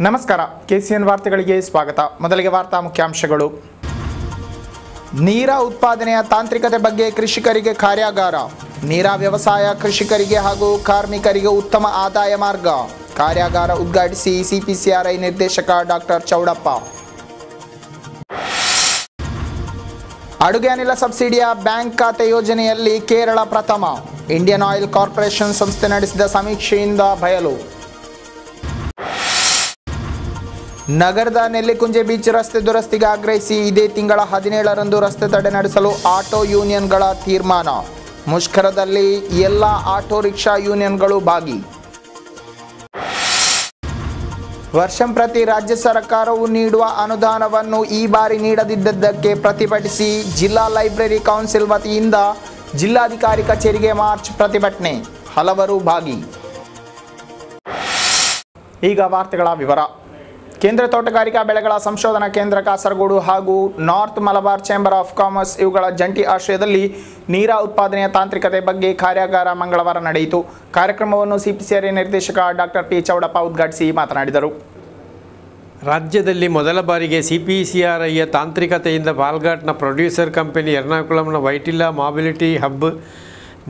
ನಮಸ್ಕಾರ ಕೆಸಿಎನ್ ವಾರ್ತೆಗಳಿಗೆ ಸ್ವಾಗತ. ಮೊದಲಿಗೆ ವಾರ್ತಾ ಮುಖ್ಯಾಂಶಗಳು. ನೀರ ಉತ್ಪಾದನೆಯ ತಾಂತ್ರಿಕತೆ ಬಗ್ಗೆ ಕೃಷಿಕರಿಗೆ ಕಾರ್ಯಾಗಾರ. ನೀರ ವ್ಯವಸಾಯ ಕೃಷಿಕರಿಗೆ ಹಾಗೂ ಕಾರ್ಮಿಕರಿಗೆ ಉತ್ತಮ ಆದಾಯ ಮಾರ್ಗ. ಕಾರ್ಯಾಗಾರ ಉದ್ಘಾಟಿಸಿ ಸಿಪಿಸಿಆರ್ಐ ನಿರ್ದೇಶಕ ಡಾಕ್ಟರ್ ಚೌಡಪ್ಪ. ಅಡುಗೆ ಅನಿಲ ಸಬ್ಸಿಡಿಯ ಬ್ಯಾಂಕ್ ಖಾತೆ ಯೋಜನೆಯಲ್ಲಿ ಕೇರಳ ಪ್ರಥಮ. ಇಂಡಿಯನ್ ಆಯಿಲ್ ಕಾರ್ಪೊರೇಷನ್ ಸಂಸ್ಥೆ ನಡೆಸಿದ ಸಮೀಕ್ಷೆಯಿಂದ ಬಯಲು. ನಗರದ ನೆಲ್ಲಿಕುಂಜೆ ಬೀಚ್ ರಸ್ತೆ ದುರಸ್ತಿಗೆ ಆಗ್ರಹಿಸಿ ಇದೇ ತಿಂಗಳ 17ರಂದು ರಸ್ತೆ ತಡೆ ನಡೆಸಲು ಆಟೋ ಯೂನಿಯನ್ಗಳ ತೀರ್ಮಾನ. ಮುಷ್ಕರದಲ್ಲಿ ಎಲ್ಲ ಆಟೋ ರಿಕ್ಷಾ ಯೂನಿಯನ್ಗಳು ಭಾಗಿ. ವರ್ಷಂಪ್ರತಿ ರಾಜ್ಯ ಸರ್ಕಾರವು ನೀಡುವ ಅನುದಾನವನ್ನು ಈ ಬಾರಿ ನೀಡದಿದ್ದಕ್ಕೆ ಪ್ರತಿಭಟಿಸಿ ಜಿಲ್ಲಾ ಲೈಬ್ರರಿ ಕೌನ್ಸಿಲ್ ವತಿಯಿಂದ ಜಿಲ್ಲಾಧಿಕಾರಿ ಕಚೇರಿಗೆ ಮಾರ್ಚ್ ಪ್ರತಿಭಟನೆ. ಹಲವರು ಭಾಗಿ. ಈಗ ವಾರ್ತೆಗಳ ವಿವರ. ಕೇಂದ್ರ ತೋಟಗಾರಿಕಾ ಬೆಳೆಗಳ ಸಂಶೋಧನಾ ಕೇಂದ್ರ ಕಾಸರಗೋಡು ಹಾಗೂ north Malabar chamber of commerce ಇವುಗಳ ಜಂಟಿ ಆಶ್ರಯದಲ್ಲಿ ನೀರ ಉತ್ಪಾದನೆಯ ತಾಂತ್ರಿಕತೆ ಬಗ್ಗೆ ಕಾರ್ಯಾಗಾರ ಮಂಗಳವಾರ ನಡೆಯಿತು. ಕಾರ್ಯಕ್ರಮವನ್ನು ಸಿಪಿಸಿಆರ್ಐ ನಿರ್ದೇಶಕ ಡಾಕ್ಟರ್ ಪಿ ಚೌಡಪ್ಪ ಉದ್ಘಾಟಿಸಿ ಮಾತನಾಡಿದರು. ರಾಜ್ಯದಲ್ಲಿ ಮೊದಲ ಬಾರಿಗೆ ಸಿಪಿಸಿಆರ್ಐಯ ತಾಂತ್ರಿಕತೆಯಿಂದ ಪಾಲ್ಘಾಟ್ನ ಪ್ರೊಡ್ಯೂಸರ್ ಕಂಪನಿ ಎರ್ನಾಕುಲಂನ ವೈಟಿಲ್ಲಾ ಮೊಬಿಲಿಟಿ ಹಬ್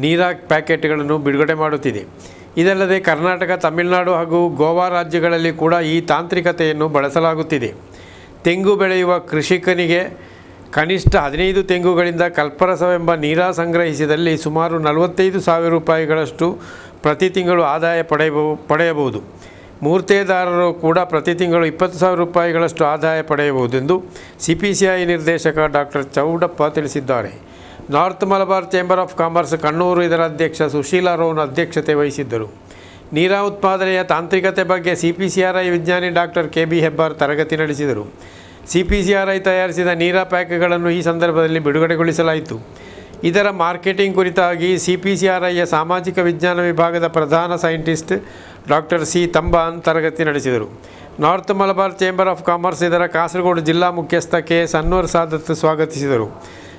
ನೀರ ಪ್ಯಾಕೆಟ್ಗಳನ್ನು ಬಿಡುಗಡೆ ಮಾಡುತ್ತಿದೆ. ಇದಲ್ಲದೆ ಕರ್ನಾಟಕ, ತಮಿಳುನಾಡು ಹಾಗೂ ಗೋವಾ ರಾಜ್ಯಗಳಲ್ಲಿ ಕೂಡ ಈ ತಾಂತ್ರಿಕತೆಯನ್ನು ಬಳಸಲಾಗುತ್ತಿದೆ. ತೆಂಗು ಬೆಳೆಯುವ ಕೃಷಿಕನಿಗೆ ಕನಿಷ್ಠ 15 ತೆಂಗುಗಳಿಂದ ಕಲ್ಪರಸವೆಂಬ ನೀರ ಸಂಗ್ರಹಿಸಿದಲ್ಲಿ ಸುಮಾರು 45,000 ರೂಪಾಯಿಗಳಷ್ಟು ಪ್ರತಿ ತಿಂಗಳು ಆದಾಯ ಪಡೆಯಬಹುದು. ಮೂರ್ತೆದಾರರು ಕೂಡ ಪ್ರತಿ ತಿಂಗಳು 20,000 ರೂಪಾಯಿಗಳಷ್ಟು ಆದಾಯ ಪಡೆಯಬಹುದೆಂದು ಸಿಪಿಸಿಐ ನಿರ್ದೇಶಕ ಡಾಕ್ಟರ್ ಚೌಡಪ್ಪ ತಿಳಿಸಿದ್ದಾರೆ. North Malabar chamber of commerce Kannur ಇದರ ಅಧ್ಯಕ್ಷ ಸುಶೀಲಾ ರೋನ್ ಅಧ್ಯಕ್ಷತೆ ವಹಿಸಿದ್ದರು. ನೀರ ಉತ್ಪಾದನೆಯ ತಾಂತ್ರಿಕತೆ ಬಗ್ಗೆ ಸಿಪಿಸಿಆರ್ಐ ವಿಜ್ಞಾನಿ ಡಾಕ್ಟರ್ ಕೆಬಿ ಹೆಬ್ಬಾರ್ ತರಗತಿ ನಡೆಸಿದರು. ಸಿಪಿಸಿಆರ್ಐ ತಯಾರಿಸಿದ ನೀರ ಪ್ಯಾಕ್ಗಳನ್ನು ಈ ಸಂದರ್ಭದಲ್ಲಿ ಬಿಡುಗಡೆಗೊಳಿಸಲಾಯಿತು. ಇದರ ಮಾರ್ಕೆಟಿಂಗ್ ಕುರಿತಾಗಿ ಸಿಪಿಸಿಆರ್ಐಯ ಸಾಮಾಜಿಕ ವಿಜ್ಞಾನ ವಿಭಾಗದ ಪ್ರಧಾನ ಸೈಂಟಿಸ್ಟ್ ಡಾಕ್ಟರ್ ಸಿ ತಂಬಾನ್ ತರಗತಿ ನಡೆಸಿದರು. North Malabar chamber of commerce ಇದರ ಕಾಸರಗೋಡು ಜಿಲ್ಲಾ ಮುಖ್ಯಸ್ಥ ಕೆಎಸ್ ಅನ್ವರ್ ಸಾದತ್ ಸ್ವಾಗತಿಸಿದರು.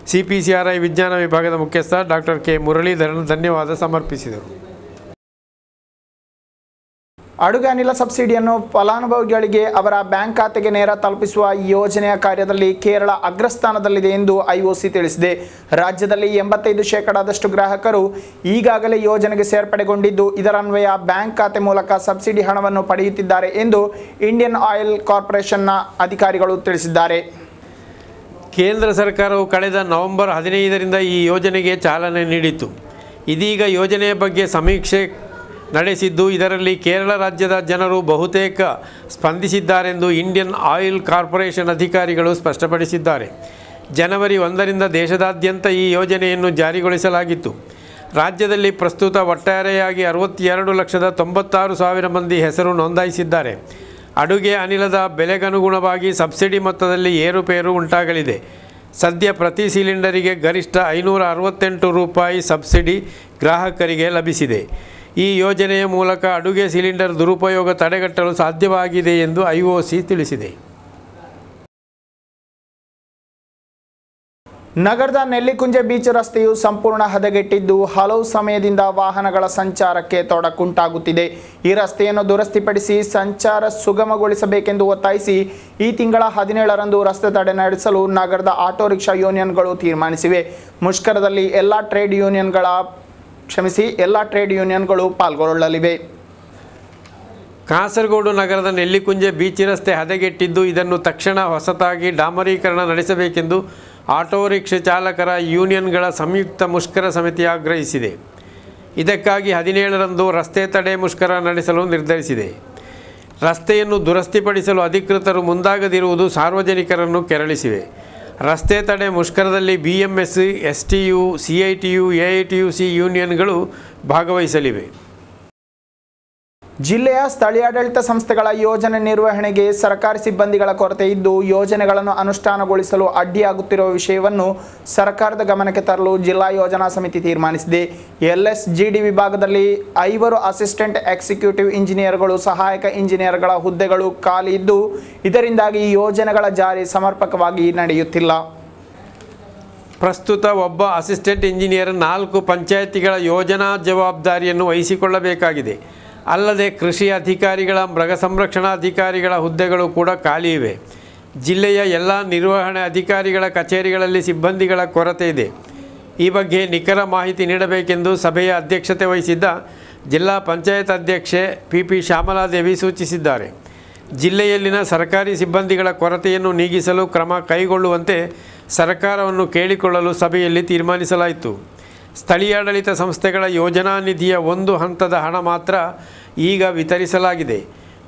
ಸಿಪಿಸಿಆರ್ಐ ವಿಜ್ಞಾನ ವಿಭಾಗದ ಮುಖ್ಯಸ್ಥ ಡಾಕ್ಟರ್ ಕೆ ಮುರಳೀಧರನ್ ಧನ್ಯವಾದ ಸಮರ್ಪಿಸಿದರು. ಅಡುಗೆ ಅನಿಲ ಸಬ್ಸಿಡಿಯನ್ನು ಫಲಾನುಭವಿಗಳಿಗೆ ಅವರ ಬ್ಯಾಂಕ್ ಖಾತೆಗೆ ನೇರ ತಲುಪಿಸುವ ಯೋಜನೆಯ ಕಾರ್ಯದಲ್ಲಿ ಕೇರಳ ಅಗ್ರಸ್ಥಾನದಲ್ಲಿದೆ ಎಂದು ಐಒಸಿ ತಿಳಿಸಿದೆ. ರಾಜ್ಯದಲ್ಲಿ 85% ಗ್ರಾಹಕರು ಈಗಾಗಲೇ ಯೋಜನೆಗೆ ಸೇರ್ಪಡೆಗೊಂಡಿದ್ದು, ಇದರನ್ವಯ ಬ್ಯಾಂಕ್ ಖಾತೆ ಮೂಲಕ ಸಬ್ಸಿಡಿ ಹಣವನ್ನು ಪಡೆಯುತ್ತಿದ್ದಾರೆ ಎಂದು ಇಂಡಿಯನ್ ಆಯಿಲ್ ಕಾರ್ಪೊರೇಷನ್ನ ಅಧಿಕಾರಿಗಳು ತಿಳಿಸಿದ್ದಾರೆ. ಕೇಂದ್ರ ಸರ್ಕಾರವು ಕಳೆದ ನವೆಂಬರ್ 15ರಿಂದ ಈ ಯೋಜನೆಗೆ ಚಾಲನೆ ನೀಡಿತು. ಇದೀಗ ಯೋಜನೆಯ ಬಗ್ಗೆ ಸಮೀಕ್ಷೆ ನಡೆಸಿದ್ದು, ಇದರಲ್ಲಿ ಕೇರಳ ರಾಜ್ಯದ ಜನರು ಬಹುತೇಕ ಸ್ಪಂದಿಸಿದ್ದಾರೆಂದು ಇಂಡಿಯನ್ ಆಯಿಲ್ ಕಾರ್ಪೊರೇಷನ್ ಅಧಿಕಾರಿಗಳು ಸ್ಪಷ್ಟಪಡಿಸಿದ್ದಾರೆ. ಜನವರಿ 1ರಿಂದ ದೇಶದಾದ್ಯಂತ ಈ ಯೋಜನೆಯನ್ನು ಜಾರಿಗೊಳಿಸಲಾಗಿತ್ತು. ರಾಜ್ಯದಲ್ಲಿ ಪ್ರಸ್ತುತ ಒಟ್ಟಾರೆಯಾಗಿ 62,96,000 ಮಂದಿ ಹೆಸರು ನೋಂದಾಯಿಸಿದ್ದಾರೆ. ಅಡುಗೆ ಅನಿಲದ ಬೆಲೆಗನುಗುಣವಾಗಿ ಸಬ್ಸಿಡಿ ಮೊತ್ತದಲ್ಲಿ ಏರುಪೇರು ಉಂಟಾಗಲಿದೆ. ಸದ್ಯ ಪ್ರತಿ ಸಿಲಿಂಡರಿಗೆ ಗರಿಷ್ಠ 568 ರೂಪಾಯಿ ಸಬ್ಸಿಡಿ ಗ್ರಾಹಕರಿಗೆ ಲಭಿಸಿದೆ. ಈ ಯೋಜನೆಯ ಮೂಲಕ ಅಡುಗೆ ಸಿಲಿಂಡರ್ ದುರುಪಯೋಗ ತಡೆಗಟ್ಟಲು ಸಾಧ್ಯವಾಗಿದೆ ಎಂದು ಐಒಸಿ ತಿಳಿಸಿದೆ. ನಗರದ ನೆಲ್ಲಿಕುಂಜೆ ಬೀಚ್ ರಸ್ತೆಯು ಸಂಪೂರ್ಣ ಹದಗೆಟ್ಟಿದ್ದು, ಹಲವು ಸಮಯದಿಂದ ವಾಹನಗಳ ಸಂಚಾರಕ್ಕೆ ತೊಡಕುಂಟಾಗುತ್ತಿದೆ. ಈ ರಸ್ತೆಯನ್ನು ದುರಸ್ತಿಪಡಿಸಿ ಸಂಚಾರ ಸುಗಮಗೊಳಿಸಬೇಕೆಂದು ಒತ್ತಾಯಿಸಿ ಈ ತಿಂಗಳ 17ರಂದು ರಸ್ತೆ ತಡೆ ನಡೆಸಲು ನಗರದ ಆಟೋ ರಿಕ್ಷಾ ಯೂನಿಯನ್ಗಳು ತೀರ್ಮಾನಿಸಿವೆ. ಮುಷ್ಕರದಲ್ಲಿ ಎಲ್ಲ ಟ್ರೇಡ್ ಯೂನಿಯನ್ಗಳು ಪಾಲ್ಗೊಳ್ಳಲಿವೆ. ಕಾಸರಗೋಡು ನಗರದ ನೆಲ್ಲಿಕುಂಜೆ ಬೀಚ್ ರಸ್ತೆ ಹದಗೆಟ್ಟಿದ್ದು, ಇದನ್ನು ತಕ್ಷಣ ಹೊಸತಾಗಿ ಡಾಮರೀಕರಣ ನಡೆಸಬೇಕೆಂದು ಆಟೋ ರಿಕ್ಷಾ ಚಾಲಕರ ಯೂನಿಯನ್ಗಳ ಸಂಯುಕ್ತ ಮುಷ್ಕರ ಸಮಿತಿ ಆಗ್ರಹಿಸಿದೆ. ಇದಕ್ಕಾಗಿ 17ರಂದು ರಸ್ತೆ ತಡೆ ಮುಷ್ಕರ ನಡೆಸಲು ನಿರ್ಧರಿಸಿದೆ. ರಸ್ತೆಯನ್ನು ದುರಸ್ತಿಪಡಿಸಲು ಅಧಿಕೃತರು ಮುಂದಾಗದಿರುವುದು ಸಾರ್ವಜನಿಕರನ್ನು ಕೆರಳಿಸಿವೆ. ರಸ್ತೆ ತಡೆ ಮುಷ್ಕರದಲ್ಲಿ BMS, STU, CITU, AITUC ಯೂನಿಯನ್ಗಳು ಭಾಗವಹಿಸಲಿವೆ. ಜಿಲ್ಲೆಯ ಸ್ಥಳೀಯಾಡಳಿತ ಸಂಸ್ಥೆಗಳ ಯೋಜನೆ ನಿರ್ವಹಣೆಗೆ ಸರ್ಕಾರಿ ಸಿಬ್ಬಂದಿಗಳ ಕೊರತೆ ಇದ್ದು, ಯೋಜನೆಗಳನ್ನು ಅನುಷ್ಠಾನಗೊಳಿಸಲು ಅಡ್ಡಿಯಾಗುತ್ತಿರುವ ವಿಷಯವನ್ನು ಸರ್ಕಾರದ ಗಮನಕ್ಕೆ ತರಲು ಜಿಲ್ಲಾ ಯೋಜನಾ ಸಮಿತಿ ತೀರ್ಮಾನಿಸಿದೆ. LSGD ವಿಭಾಗದಲ್ಲಿ 5 ಅಸಿಸ್ಟೆಂಟ್ ಎಕ್ಸಿಕ್ಯೂಟಿವ್ ಇಂಜಿನಿಯರ್ಗಳು, ಸಹಾಯಕ ಇಂಜಿನಿಯರ್ಗಳ ಹುದ್ದೆಗಳು ಖಾಲಿ ಇದ್ದು, ಇದರಿಂದಾಗಿ ಯೋಜನೆಗಳ ಜಾರಿ ಸಮರ್ಪಕವಾಗಿ ನಡೆಯುತ್ತಿಲ್ಲ. ಪ್ರಸ್ತುತ ಒಬ್ಬ ಅಸಿಸ್ಟೆಂಟ್ ಇಂಜಿನಿಯರ್ 4 ಪಂಚಾಯಿತಿಗಳ ಯೋಜನಾ ಜವಾಬ್ದಾರಿಯನ್ನು ವಹಿಸಿಕೊಳ್ಳಬೇಕಾಗಿದೆ. ಅಲ್ಲದೆ ಕೃಷಿ ಅಧಿಕಾರಿಗಳ ಮೃಗ ಸಂರಕ್ಷಣಾಧಿಕಾರಿಗಳ ಹುದ್ದೆಗಳು ಕೂಡ ಖಾಲಿ ಇವೆ. ಜಿಲ್ಲೆಯ ಎಲ್ಲ ನಿರ್ವಹಣೆ ಅಧಿಕಾರಿಗಳ ಕಚೇರಿಗಳಲ್ಲಿ ಸಿಬ್ಬಂದಿಗಳ ಕೊರತೆ ಇದೆ. ಈ ಬಗ್ಗೆ ನಿಖರ ಮಾಹಿತಿ ನೀಡಬೇಕೆಂದು ಸಭೆಯ ಅಧ್ಯಕ್ಷತೆ ವಹಿಸಿದ್ದ ಜಿಲ್ಲಾ ಪಂಚಾಯತ್ ಅಧ್ಯಕ್ಷೆ ಪಿ ಶ್ಯಾಮಲಾದೇವಿ ಸೂಚಿಸಿದ್ದಾರೆ. ಜಿಲ್ಲೆಯಲ್ಲಿನ ಸರ್ಕಾರಿ ಸಿಬ್ಬಂದಿಗಳ ಕೊರತೆಯನ್ನು ನೀಗಿಸಲು ಕ್ರಮ ಕೈಗೊಳ್ಳುವಂತೆ ಸರ್ಕಾರವನ್ನು ಕೇಳಿಕೊಳ್ಳಲು ಸಭೆಯಲ್ಲಿ ತೀರ್ಮಾನಿಸಲಾಯಿತು. ಸ್ಥಳೀಯಾಡಳಿತ ಸಂಸ್ಥೆಗಳ ಯೋಜನಾ ನಿಧಿಯ ಒಂದು ಹಂತದ ಹಣ ಮಾತ್ರ ಈಗ ವಿತರಿಸಲಾಗಿದೆ.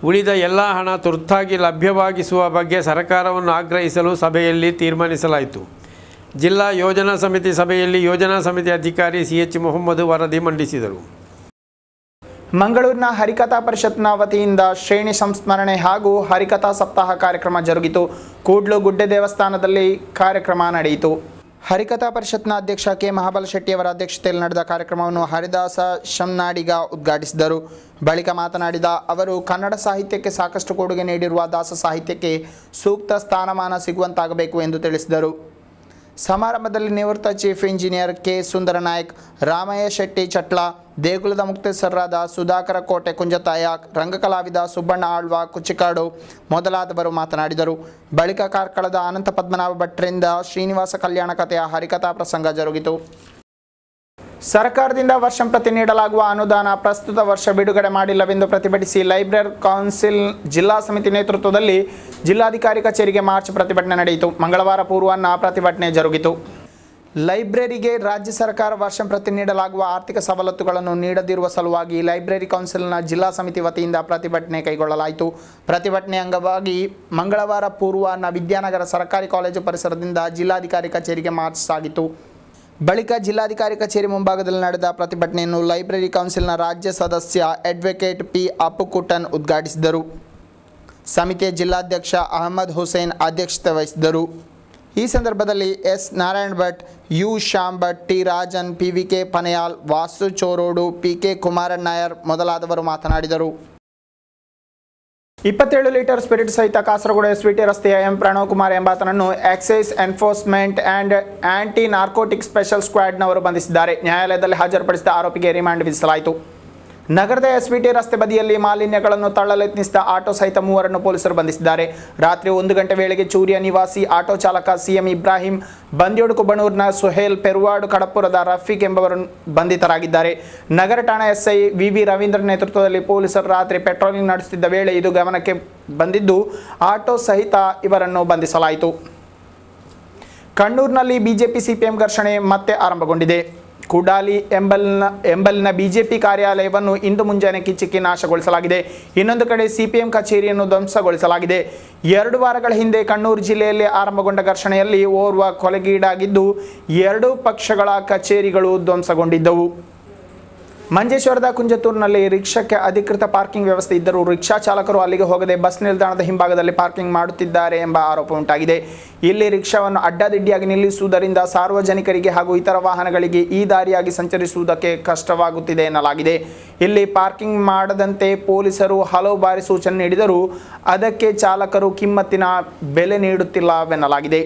ಉಳಿದ ಎಲ್ಲ ಹಣ ತುರ್ತಾಗಿ ಲಭ್ಯವಾಗಿಸುವ ಬಗ್ಗೆ ಸರ್ಕಾರವನ್ನು ಆಗ್ರಹಿಸಲು ಸಭೆಯಲ್ಲಿ ತೀರ್ಮಾನಿಸಲಾಯಿತು. ಜಿಲ್ಲಾ ಯೋಜನಾ ಸಮಿತಿ ಸಭೆಯಲ್ಲಿ ಯೋಜನಾ ಸಮಿತಿ ಅಧಿಕಾರಿ CH ಮೊಹಮ್ಮದ್ ವರದಿ ಮಂಡಿಸಿದರು. ಮಂಗಳೂರಿನ ಹರಿಕಥಾ ಪರಿಷತ್ನ ವತಿಯಿಂದ ಶ್ರೇಣಿ ಸಂಸ್ಮರಣೆ ಹಾಗೂ ಹರಿಕಥಾ ಸಪ್ತಾಹ ಕಾರ್ಯಕ್ರಮ ಜರುಗಿತು. ಕೂಡ್ಲು ಗುಡ್ಡೆ ದೇವಸ್ಥಾನದಲ್ಲಿ ಕಾರ್ಯಕ್ರಮ ನಡೆಯಿತು. ಹರಿಕಥಾ ಪರಿಷತ್ನ ಅಧ್ಯಕ್ಷ ಕೆ ಮಹಾಬಲ ಶೆಟ್ಟಿಯವರ ಅಧ್ಯಕ್ಷತೆಯಲ್ಲಿ ನಡೆದ ಕಾರ್ಯಕ್ರಮವನ್ನು ಹರಿದಾಸ ಶಮ್ನಾಡಿಗ ಉದ್ಘಾಟಿಸಿದರು. ಬಳಿಕ ಮಾತನಾಡಿದ ಅವರು, ಕನ್ನಡ ಸಾಹಿತ್ಯಕ್ಕೆ ಸಾಕಷ್ಟು ಕೊಡುಗೆ ನೀಡಿರುವ ದಾಸ ಸಾಹಿತ್ಯಕ್ಕೆ ಸೂಕ್ತ ಸ್ಥಾನಮಾನ ಸಿಗುವಂತಾಗಬೇಕು ಎಂದು ತಿಳಿಸಿದರು. ಸಮಾರಂಭದಲ್ಲಿ ನಿವೃತ್ತ ಚೀಫ್ ಇಂಜಿನಿಯರ್ ಕೆ ಸುಂದರ ನಾಯಕ್, ರಾಮಯ್ಯ ಶೆಟ್ಟಿ ಚಟ್ಲ, ದೇಗುಲದ ಮುಕ್ತೇಸರರಾದ ಸುಧಾಕರ ಕೋಟೆ ಕುಂಜತಾಯ, ರಂಗಕಲಾವಿದ ಸುಬ್ಬಣ್ಣ ಆಳ್ವ ಕುಚಿಕಾಡು ಮೊದಲಾದವರು ಮಾತನಾಡಿದರು. ಬಳಿಕ ಕಾರ್ಕಳದ ಅನಂತ ಪದ್ಮನಾಭ ಭಟ್ರಿಂದ ಶ್ರೀನಿವಾಸ ಕಲ್ಯಾಣ ಕಥೆಯ ಹರಿಕಥಾ ಪ್ರಸಂಗ ಜರುಗಿತು. ಸರ್ಕಾರದಿಂದ ವರ್ಷಂಪ್ರತಿ ನೀಡಲಾಗುವ ಅನುದಾನ ಪ್ರಸ್ತುತ ವರ್ಷ ಬಿಡುಗಡೆ ಮಾಡಿಲ್ಲವೆಂದು ಪ್ರತಿಭಟಿಸಿ ಲೈಬ್ರರಿ ಕೌನ್ಸಿಲ್ ಜಿಲ್ಲಾ ಸಮಿತಿ ನೇತೃತ್ವದಲ್ಲಿ ಜಿಲ್ಲಾಧಿಕಾರಿ ಕಚೇರಿಗೆ ಮಾರ್ಚ್ ಪ್ರತಿಭಟನೆ ನಡೆಯಿತು. ಮಂಗಳವಾರ ಪೂರ್ವಾಹ್ನ ಪ್ರತಿಭಟನೆ ಜರುಗಿತು. ಲೈಬ್ರರಿಗೆ ರಾಜ್ಯ ಸರ್ಕಾರ ವರ್ಷಂಪ್ರತಿ ನೀಡಲಾಗುವ ಆರ್ಥಿಕ ಸವಲತ್ತುಗಳನ್ನು ನೀಡದಿರುವ ಸಲುವಾಗಿ ಲೈಬ್ರರಿ ಕೌನ್ಸಿಲ್ನ ಜಿಲ್ಲಾ ಸಮಿತಿ ವತಿಯಿಂದ ಪ್ರತಿಭಟನೆ ಕೈಗೊಳ್ಳಲಾಯಿತು. ಪ್ರತಿಭಟನೆ ಅಂಗವಾಗಿ ಮಂಗಳವಾರ ಪೂರ್ವಾಹ್ನ ವಿದ್ಯಾನಗರ ಸರ್ಕಾರಿ ಕಾಲೇಜು ಪರಿಸರದಿಂದ ಜಿಲ್ಲಾಧಿಕಾರಿ ಕಚೇರಿಗೆ ಮಾರ್ಚ್ ಸಾಗಿತು. ಬಳಿಕ ಜಿಲ್ಲಾಧಿಕಾರಿ ಕಚೇರಿ ಮುಂಭಾಗದಲ್ಲಿ ನಡೆದ ಪ್ರತಿಭಟನೆಯನ್ನು ಲೈಬ್ರರಿ ಕೌನ್ಸಿಲ್ನ ರಾಜ್ಯ ಸದಸ್ಯ ಅಡ್ವೊಕೇಟ್ ಪಿ ಅಪ್ಪುಕುಟ್ಟನ್ ಉದ್ಘಾಟಿಸಿದರು. ಸಮಿತಿಯ ಜಿಲ್ಲಾಧ್ಯಕ್ಷ ಅಹಮದ್ ಹುಸೇನ್ ಅಧ್ಯಕ್ಷತೆ ವಹಿಸಿದ್ದರು. ಈ ಸಂದರ್ಭದಲ್ಲಿ S Narayan Bhat, U Shyam Bhat, T Rajan, PVK Paneyal, Vasu Chorodu, PK Kumaran Nair ಮೊದಲಾದವರು ಮಾತನಾಡಿದರು. 27 ಲೀಟರ್ ಸ್ಪಿರಿಟ್ ಸಹಿತ ಕಾಸರಗೋಡು SVT ರಸ್ತೆಯ ಎಂ ಪ್ರಣವ್ ಕುಮಾರ್ ಎಂಬಾತನನ್ನು excise enforcement and anti narcotic special ಸ್ಕ್ವಾಡ್ನವರು ಬಂಧಿಸಿದ್ದಾರೆ. ನ್ಯಾಯಾಲಯದಲ್ಲಿ ಹಾಜರುಪಡಿಸಿದ ಆರೋಪಿಗೆ ರಿಮಾಂಡ್ ವಿಧಿಸಲಾಯಿತು. ನಗರದ SVT ರಸ್ತೆ ಬದಿಯಲ್ಲಿ ಮಾಲಿನ್ಯಗಳನ್ನು ತಳ್ಳಲೆತ್ನಿಸಿದ ಆಟೋ ಸಹಿತ 3 ಪೊಲೀಸರು ಬಂಧಿಸಿದ್ದಾರೆ. ರಾತ್ರಿ 1 ಗಂಟೆ ವೇಳೆಗೆ ಚೂರಿಯ ನಿವಾಸಿ ಆಟೋ ಚಾಲಕ CM ಇಬ್ರಾಹಿಂ, ಬಂದ್ಯೋಡು ಕುಬಣೂರಿನ ಸುಹೇಲ್, ಪೆರುವಾಡು ಕಡಪುರದ ರಫೀಕ್ ಎಂಬವರು ಬಂಧಿತರಾಗಿದ್ದಾರೆ. ನಗರ ಠಾಣಾ SI VV ರವೀಂದ್ರ ನೇತೃತ್ವದಲ್ಲಿ ಪೊಲೀಸರು ರಾತ್ರಿ ಪೆಟ್ರೋಲಿಂಗ್ ನಡೆಸುತ್ತಿದ್ದ ವೇಳೆ ಇದು ಗಮನಕ್ಕೆ ಬಂದಿದ್ದು ಆಟೋ ಸಹಿತ ಇವರನ್ನು ಬಂಧಿಸಲಾಯಿತು. ಕಣ್ಣೂರಿನಲ್ಲಿ ಬಿಜೆಪಿ CPM ಘರ್ಷಣೆ ಮತ್ತೆ ಆರಂಭಗೊಂಡಿದೆ. ಕುಡಾಲಿ ಎಂಬಲ್ಲಿನ ಬಿಜೆಪಿ ಕಾರ್ಯಾಲಯವನ್ನು ಇಂದು ಮುಂಜಾನೆ ಕಿಚ್ಚಿ ನಾಶಗೊಳಿಸಲಾಗಿದೆ. ಇನ್ನೊಂದು ಕಡೆ CPM ಕಚೇರಿಯನ್ನು ಧ್ವಂಸಗೊಳಿಸಲಾಗಿದೆ. 2 ವಾರಗಳ ಹಿಂದೆ ಕಣ್ಣೂರು ಜಿಲ್ಲೆಯಲ್ಲಿ ಆರಂಭಗೊಂಡ ಘರ್ಷಣೆಯಲ್ಲಿ ಓರ್ವ ಕೊಲೆಗೀಡಾಗಿದ್ದು 2 ಪಕ್ಷಗಳ ಕಚೇರಿಗಳು ಧ್ವಂಸಗೊಂಡಿದ್ದವು. ಮಂಜೇಶ್ವರದ ಕುಂಜತೂರಿನಲ್ಲಿ ರಿಕ್ಷಾಕ್ಕೆ ಅಧಿಕೃತ ಪಾರ್ಕಿಂಗ್ ವ್ಯವಸ್ಥೆ ಇದ್ದರೂ ರಿಕ್ಷಾ ಚಾಲಕರು ಅಲ್ಲಿಗೆ ಹೋಗದೆ ಬಸ್ ನಿಲ್ದಾಣದ ಹಿಂಭಾಗದಲ್ಲಿ ಪಾರ್ಕಿಂಗ್ ಮಾಡುತ್ತಿದ್ದಾರೆ ಎಂಬ ಆರೋಪ ಉಂಟಾಗಿದೆ. ಇಲ್ಲಿ ರಿಕ್ಷಾವನ್ನು ಅಡ್ಡದಿಡ್ಡಿಯಾಗಿ ನಿಲ್ಲಿಸುವುದರಿಂದ ಸಾರ್ವಜನಿಕರಿಗೆ ಹಾಗೂ ಇತರ ವಾಹನಗಳಿಗೆ ಈ ದಾರಿಯಾಗಿ ಸಂಚರಿಸುವುದಕ್ಕೆ ಕಷ್ಟವಾಗುತ್ತಿದೆ ಎನ್ನಲಾಗಿದೆ. ಇಲ್ಲಿ ಪಾರ್ಕಿಂಗ್ ಮಾಡದಂತೆ ಪೊಲೀಸರು ಹಲವು ಬಾರಿ ಸೂಚನೆ ನೀಡಿದರೂ ಅದಕ್ಕೆ ಚಾಲಕರು ಕಿಮ್ಮತ್ತಿನ ಬೆಲೆ ನೀಡುತ್ತಿಲ್ಲವೆನ್ನಲಾಗಿದೆ.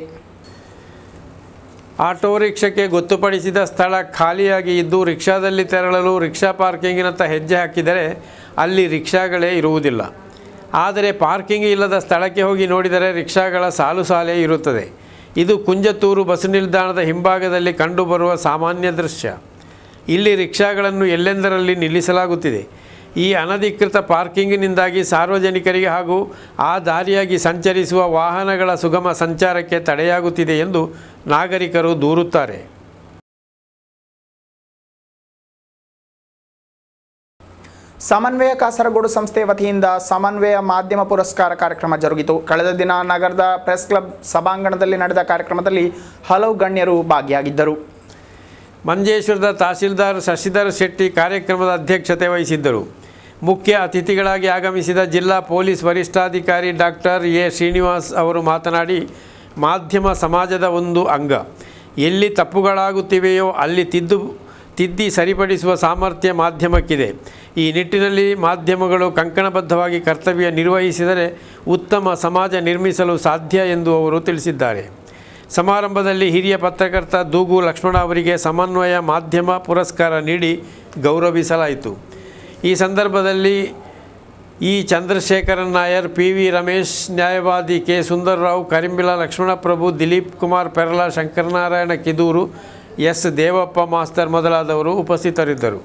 ಆಟೋ ರಿಕ್ಷಾಕ್ಕೆ ಗೊತ್ತುಪಡಿಸಿದ ಸ್ಥಳ ಖಾಲಿಯಾಗಿ ಇದ್ದು ರಿಕ್ಷಾದಲ್ಲಿ ತೆರಳಲು ರಿಕ್ಷಾ ಪಾರ್ಕಿಂಗಿನತ್ತ ಹೆಜ್ಜೆ ಹಾಕಿದರೆ ಅಲ್ಲಿ ರಿಕ್ಷಾಗಳೇ ಇರುವುದಿಲ್ಲ. ಆದರೆ ಪಾರ್ಕಿಂಗ್ ಇಲ್ಲದ ಸ್ಥಳಕ್ಕೆ ಹೋಗಿ ನೋಡಿದರೆ ರಿಕ್ಷಾಗಳ ಸಾಲು ಸಾಲೇ ಇರುತ್ತದೆ. ಇದು ಕುಂಜತೂರು ಬಸ್ ನಿಲ್ದಾಣದ ಹಿಂಭಾಗದಲ್ಲಿ ಕಂಡುಬರುವ ಸಾಮಾನ್ಯ ದೃಶ್ಯ. ಇಲ್ಲಿ ರಿಕ್ಷಾಗಳನ್ನು ಎಲ್ಲೆಂದರಲ್ಲಿ ನಿಲ್ಲಿಸಲಾಗುತ್ತಿದೆ. ಈ ಅನಧಿಕೃತ ಪಾರ್ಕಿಂಗಿನಿಂದಾಗಿ ಸಾರ್ವಜನಿಕರಿಗೆ ಹಾಗೂ ಆ ದಾರಿಯಾಗಿ ಸಂಚರಿಸುವ ವಾಹನಗಳ ಸುಗಮ ಸಂಚಾರಕ್ಕೆ ತಡೆಯಾಗುತ್ತಿದೆ ಎಂದು ನಾಗರಿಕರು ದೂರುತ್ತಾರೆ. ಸಮನ್ವಯ ಕಾಸರಗೋಡು ಸಂಸ್ಥೆ ವತಿಯಿಂದ ಸಮನ್ವಯ ಮಾಧ್ಯಮ ಪುರಸ್ಕಾರ ಕಾರ್ಯಕ್ರಮ ಜರುಗಿತು. ಕಳೆದ ದಿನ ನಗರದ ಪ್ರೆಸ್ ಕ್ಲಬ್ ಸಭಾಂಗಣದಲ್ಲಿ ನಡೆದ ಕಾರ್ಯಕ್ರಮದಲ್ಲಿ ಹಲವು ಗಣ್ಯರು ಭಾಗಿಯಾಗಿದ್ದರು. ಮಂಜೇಶ್ವರದ ತಹಸೀಲ್ದಾರ್ ಶಶಿಧರ್ ಶೆಟ್ಟಿ ಕಾರ್ಯಕ್ರಮದ ಅಧ್ಯಕ್ಷತೆ ವಹಿಸಿದ್ದರು. ಮುಖ್ಯ ಅತಿಥಿಗಳಾಗಿ ಆಗಮಿಸಿದ ಜಿಲ್ಲಾ ಪೊಲೀಸ್ ವರಿಷ್ಠಾಧಿಕಾರಿ ಡಾಕ್ಟರ್ ಎ ಶ್ರೀನಿವಾಸ್ ಅವರು ಮಾತನಾಡಿ, ಮಾಧ್ಯಮ ಸಮಾಜದ ಒಂದು ಅಂಗ. ಎಲ್ಲಿ ತಪ್ಪುಗಳಾಗುತ್ತಿವೆಯೋ ಅಲ್ಲಿ ತಿದ್ದಿ ಸರಿಪಡಿಸುವ ಸಾಮರ್ಥ್ಯ ಮಾಧ್ಯಮಕ್ಕಿದೆ. ಈ ನಿಟ್ಟಿನಲ್ಲಿ ಮಾಧ್ಯಮಗಳು ಕಂಕಣಬದ್ಧವಾಗಿ ಕರ್ತವ್ಯ ನಿರ್ವಹಿಸಿದರೆ ಉತ್ತಮ ಸಮಾಜ ನಿರ್ಮಿಸಲು ಸಾಧ್ಯ ಎಂದು ಅವರು ತಿಳಿಸಿದ್ದಾರೆ. ಸಮಾರಂಭದಲ್ಲಿ ಹಿರಿಯ ಪತ್ರಕರ್ತ ದೂಗು ಲಕ್ಷ್ಮಣ ಅವರಿಗೆ ಸಮನ್ವಯ ಮಾಧ್ಯಮ ಪುರಸ್ಕಾರ ನೀಡಿ ಗೌರವಿಸಲಾಯಿತು. ಈ ಸಂದರ್ಭದಲ್ಲಿ ಇ ಚಂದ್ರಶೇಖರನ್ ನಾಯರ್, PV ರಮೇಶ್, ನ್ಯಾಯವಾದಿ K Sundararao, Karimbila Lakshmanaprabhu, Dileep Kumar Perla, Shankaranarayana Kidoor, S Devappa master ಮೊದಲಾದವರು ಉಪಸ್ಥಿತರಿದ್ದರು.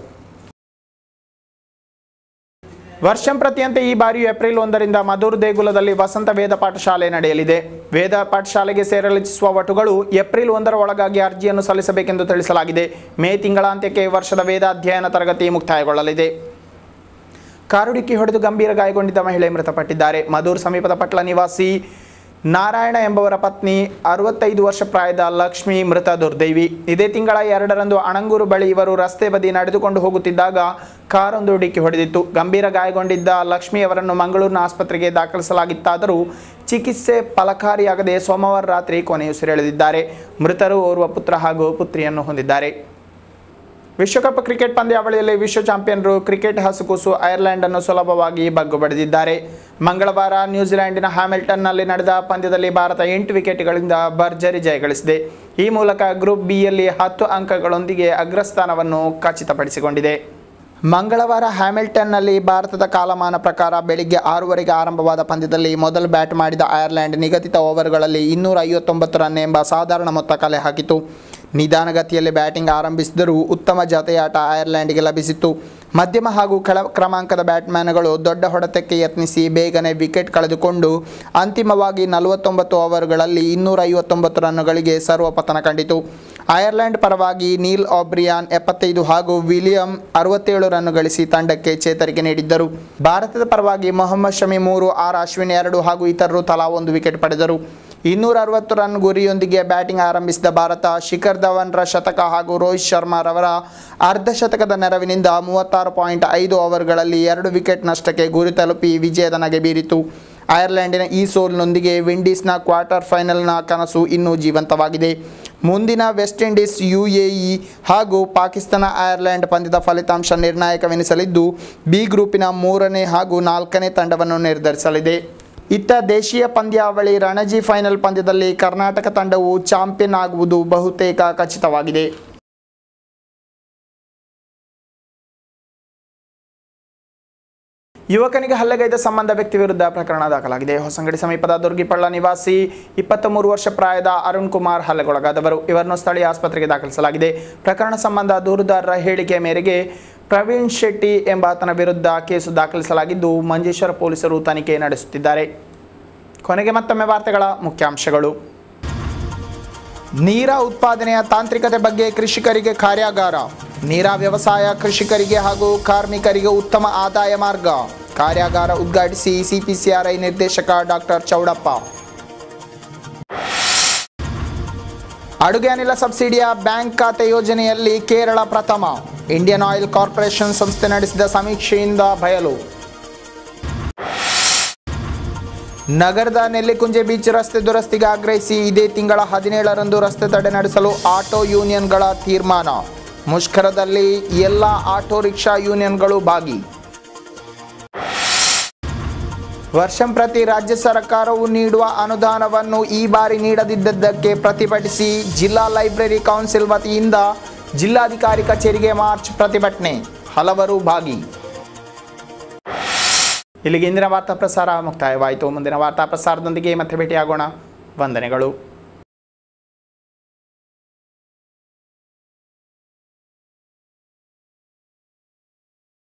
ವರ್ಷಂಪ್ರತಿಯಂತೆ ಈ ಬಾರಿಯೂ ಏಪ್ರಿಲ್ 1ರಿಂದ ಮಧುರ್ ದೇಗುಲದಲ್ಲಿ ವಸಂತ ವೇದ ಪಾಠಶಾಲೆ ನಡೆಯಲಿದೆ. ವೇದ ಪಾಠಶಾಲೆಗೆ ಸೇರಲಿಚ್ಛಿಸುವ ವಟುಗಳು ಏಪ್ರಿಲ್ 1ರ ಒಳಗಾಗಿ ಅರ್ಜಿಯನ್ನು ಸಲ್ಲಿಸಬೇಕೆಂದು ತಿಳಿಸಲಾಗಿದೆ. ಮೇ ತಿಂಗಳಾಂತ್ಯಕ್ಕೆ ವರ್ಷದ ವೇದ ಅಧ್ಯಯನ ತರಗತಿ ಮುಕ್ತಾಯಗೊಳ್ಳಲಿದೆ. ಕಾರು ಡಿಕ್ಕಿ ಹೊಡೆದು ಗಂಭೀರ ಗಾಯಗೊಂಡಿದ್ದ ಮಹಿಳೆ ಮೃತಪಟ್ಟಿದ್ದಾರೆ. ಮಧುರ್ ಸಮೀಪದ ಪಟ್ಲ ನಿವಾಸಿ ನಾರಾಯಣ ಎಂಬವರ ಪತ್ನಿ 65 ವರ್ಷ ಪ್ರಾಯದ ಲಕ್ಷ್ಮಿ ಮೃತ ದುರ್ದೈವಿ. ಇದೇ ತಿಂಗಳ 2ರಂದು ಅಣಂಗೂರು ಬಳಿ ಇವರು ರಸ್ತೆ ಬದಿ ನಡೆದುಕೊಂಡು ಹೋಗುತ್ತಿದ್ದಾಗ ಕಾರೊಂದು ಡಿಕ್ಕಿ ಹೊಡೆದಿತ್ತು. ಗಂಭೀರ ಗಾಯಗೊಂಡಿದ್ದ ಲಕ್ಷ್ಮಿಯವರನ್ನು ಮಂಗಳೂರಿನ ಆಸ್ಪತ್ರೆಗೆ ದಾಖಲಿಸಲಾಗಿತ್ತಾದರೂ ಚಿಕಿತ್ಸೆ ಫಲಕಾರಿಯಾಗದೆ ಸೋಮವಾರ ರಾತ್ರಿ ಕೊನೆಯುಸಿರೆಳೆದಿದ್ದಾರೆ. ಮೃತರು ಓರ್ವ ಪುತ್ರ ಹಾಗೂ ಪುತ್ರಿಯನ್ನು ಹೊಂದಿದ್ದಾರೆ. ವಿಶ್ವಕಪ್ ಕ್ರಿಕೆಟ್ ಪಂದ್ಯಾವಳಿಯಲ್ಲಿ ವಿಶ್ವ ಚಾಂಪಿಯನ್ರು ಕ್ರಿಕೆಟ್ ಹಸುಕೂಸು ಐರ್ಲೆಂಡ್ ಅನ್ನು ಸುಲಭವಾಗಿ ಬಗ್ಗು ಬಡಿದಿದ್ದಾರೆ. ಮಂಗಳವಾರ ನ್ಯೂಜಿಲೆಂಡಿನ ಹ್ಯಾಮಿಲ್ಟನ್ನಲ್ಲಿ ನಡೆದ ಪಂದ್ಯದಲ್ಲಿ ಭಾರತ 8 ವಿಕೆಟ್ಗಳಿಂದ ಭರ್ಜರಿ ಜಯಗಳಿಸಿದೆ. ಈ ಮೂಲಕ ಗ್ರೂಪ್ ಬಿಯಲ್ಲಿ 10 ಅಂಕಗಳೊಂದಿಗೆ ಅಗ್ರಸ್ಥಾನವನ್ನು ಖಚಿತಪಡಿಸಿಕೊಂಡಿದೆ. ಮಂಗಳವಾರ ಹ್ಯಾಮಿಲ್ಟನ್ನಲ್ಲಿ ಭಾರತದ ಕಾಲಮಾನ ಪ್ರಕಾರ ಬೆಳಿಗ್ಗೆ 6:15ಕ್ಕೆ ಆರಂಭವಾದ ಪಂದ್ಯದಲ್ಲಿ ಮೊದಲು ಬ್ಯಾಟ್ ಮಾಡಿದ ಐರ್ಲೆಂಡ್ ನಿಗದಿತ ಓವರ್ಗಳಲ್ಲಿ 259 ರನ್ ಎಂಬ ಸಾಧಾರಣ ಮೊತ್ತ ಕಲೆ ಹಾಕಿತು. ನಿಧಾನಗತಿಯಲ್ಲಿ ಬ್ಯಾಟಿಂಗ್ ಆರಂಭಿಸಿದರೂ ಉತ್ತಮ ಜತೆಯಾಟ ಐರ್ಲೆಂಡ್ಗೆ ಲಭಿಸಿತ್ತು. ಮಧ್ಯಮ ಹಾಗೂ ಕೆಳ ಕ್ರಮಾಂಕದ ಬ್ಯಾಟ್ಮನ್ಗಳು ದೊಡ್ಡ ಹೊಡೆತಕ್ಕೆ ಯತ್ನಿಸಿ ಬೇಗನೆ ವಿಕೆಟ್ ಕಳೆದುಕೊಂಡು ಅಂತಿಮವಾಗಿ 49 ಓವರ್ಗಳಲ್ಲಿ 259 ರನ್ನುಗಳಿಗೆ ಸರ್ವಪತನ ಕಂಡಿತು. ಐರ್ಲೆಂಡ್ ಪರವಾಗಿ ನೀಲ್ ಓಬ್ರಿಯಾನ್ 75 ಹಾಗೂ ವಿಲಿಯಂ 67 ರನ್ ಗಳಿಸಿ ತಂಡಕ್ಕೆ ಚೇತರಿಕೆ ನೀಡಿದ್ದರು. ಭಾರತದ ಪರವಾಗಿ ಮೊಹಮ್ಮದ್ ಶಮಿ 3, ಆರ್ ಅಶ್ವಿನ್ 2 ಹಾಗೂ ಇತರರು ತಲಾ 1 ವಿಕೆಟ್ ಪಡೆದರು. 260 ರನ್ ಗುರಿಯೊಂದಿಗೆ ಬ್ಯಾಟಿಂಗ್ ಆರಂಭಿಸಿದ ಭಾರತ ಶಿಖರ್ ಧವನ್ರ ಶತಕ ಹಾಗೂ ರೋಹಿತ್ ಶರ್ಮಾರವರ ಅರ್ಧ ಶತಕದ ನೆರವಿನಿಂದ 36.5 ಓವರ್ಗಳಲ್ಲಿ 2 ವಿಕೆಟ್ ನಷ್ಟಕ್ಕೆ ಗುರಿ ತಲುಪಿ ವಿಜಯದ ನಗೆ ಬೀರಿತು. ಐರ್ಲೆಂಡಿನ ಈ ಸೋಲಿನೊಂದಿಗೆ ವಿಂಡೀಸ್ನ ಕ್ವಾರ್ಟರ್ ಫೈನಲ್ನ ಕನಸು ಇನ್ನೂ ಜೀವಂತವಾಗಿದೆ. ಮುಂದಿನ ವೆಸ್ಟ್ ಇಂಡೀಸ್, UAE ಹಾಗೂ ಪಾಕಿಸ್ತಾನ ಐರ್ಲೆಂಡ್ ಪಂದ್ಯದ ಫಲಿತಾಂಶ ನಿರ್ಣಾಯಕವೆನಿಸಲಿದ್ದು ಬಿ ಗ್ರೂಪಿನ 3ನೇ ಹಾಗೂ 4ನೇ ತಂಡವನ್ನು ನಿರ್ಧರಿಸಲಿದೆ. ಇತ್ತ ದೇಶೀಯ ಪಂದ್ಯಾವಳಿ ರಣಜಿ ಫೈನಲ್ ಪಂದ್ಯದಲ್ಲಿ ಕರ್ನಾಟಕ ತಂಡವು ಚಾಂಪಿಯನ್ ಆಗುವುದು ಬಹುತೇಕ ಖಚಿತವಾಗಿದೆ. ಯುವಕನಿಗೆ ಹಲ್ಲೆಗೈದ ಸಂಬಂಧ ವ್ಯಕ್ತಿ ವಿರುದ್ಧ ಪ್ರಕರಣ ದಾಖಲಾಗಿದೆ. ಹೊಸಂಗಡಿ ಸಮೀಪದ ದುರ್ಗಿಪಳ್ಳ ನಿವಾಸಿ 23 ವರ್ಷ ಪ್ರಾಯದ ಅರುಣ್ ಕುಮಾರ್ ಹಲ್ಲೆಗೊಳಗಾದವರು. ಇವರನ್ನು ಸ್ಥಳೀಯ ಆಸ್ಪತ್ರೆಗೆ ದಾಖಲಿಸಲಾಗಿದೆ. ಪ್ರಕರಣ ಸಂಬಂಧ ದೂರುದಾರರ ಹೇಳಿಕೆ ಮೇರೆಗೆ ಪ್ರವೀಣ್ ಶೆಟ್ಟಿ ಎಂಬಾತನ ವಿರುದ್ಧ ಕೇಸು ದಾಖಲಿಸಲಾಗಿದ್ದು ಮಂಜೇಶ್ವರ ಪೊಲೀಸರು ತನಿಖೆ ನಡೆಸುತ್ತಿದ್ದಾರೆ. ಕೊನೆಗೆ ಮತ್ತೊಮ್ಮೆ ವಾರ್ತೆಗಳ ಮುಖ್ಯಾಂಶಗಳು. ನೀರ ಉತ್ಪಾದನೆಯ ತಾಂತ್ರಿಕತೆ ಬಗ್ಗೆ ಕೃಷಿಕರಿಗೆ ಕಾರ್ಯಾಗಾರ. ನೀರಾ ವ್ಯವಸಾಯ ಕೃಷಿಕರಿಗೆ ಹಾಗೂ ಕಾರ್ಮಿಕರಿಗೆ ಉತ್ತಮ ಆದಾಯ ಮಾರ್ಗ. ಕಾರ್ಯಾಗಾರ ಉದ್ಘಾಟಿಸಿ CPCRI ನಿರ್ದೇಶಕ ಡಾಕ್ಟರ್ ಚೌಡಪ್ಪ. ಅಡುಗೆ ಅನಿಲ ಸಬ್ಸಿಡಿಯ ಬ್ಯಾಂಕ್ ಖಾತೆ ಯೋಜನೆಯಲ್ಲಿ ಕೇರಳ ಪ್ರಥಮ. ಇಂಡಿಯನ್ ಆಯಿಲ್ ಕಾರ್ಪೊರೇಷನ್ ಸಂಸ್ಥೆ ನಡೆಸಿದ ಸಮೀಕ್ಷೆಯಿಂದ ಬಯಲು. ನಗರದ ನೆಲ್ಲಿಕುಂಜೆ ಬೀಚ್ ರಸ್ತೆ ದುರಸ್ತಿಗೆ ಆಗ್ರಹಿಸಿ ಇದೇ ತಿಂಗಳ 17ರಂದು ರಸ್ತೆ ತಡೆ ನಡೆಸಲು ಆಟೋ ಯೂನಿಯನ್ಗಳ ತೀರ್ಮಾನ. ಮುಷ್ಕರದಲ್ಲಿ ಎಲ್ಲ ಆಟೋ ರಿಕ್ಷಾ ಯೂನಿಯನ್ಗಳು ಭಾಗಿ. ವರ್ಷಂಪ್ರತಿ ರಾಜ್ಯ ಸರ್ಕಾರವು ನೀಡುವ ಅನುದಾನವನ್ನು ಈ ಬಾರಿ ನೀಡದಿದ್ದಕ್ಕೆ ಪ್ರತಿಭಟಿಸಿ ಜಿಲ್ಲಾ ಲೈಬ್ರರಿ ಕೌನ್ಸಿಲ್ ವತಿಯಿಂದ ಜಿಲ್ಲಾಧಿಕಾರಿ ಕಚೇರಿಗೆ ಮಾರ್ಚ್ ಪ್ರತಿಭಟನೆ. ಹಲವರು ಭಾಗಿ. ಇಲ್ಲಿಗೆ ಇಂದಿನ ವಾರ್ತಾ ಪ್ರಸಾರ ಮುಕ್ತಾಯವಾಯಿತು. ಮುಂದಿನ ವಾರ್ತಾ ಪ್ರಸಾರದೊಂದಿಗೆ ಮತ್ತೆ ಭೇಟಿಯಾಗೋಣ. ವಂದನೆಗಳು.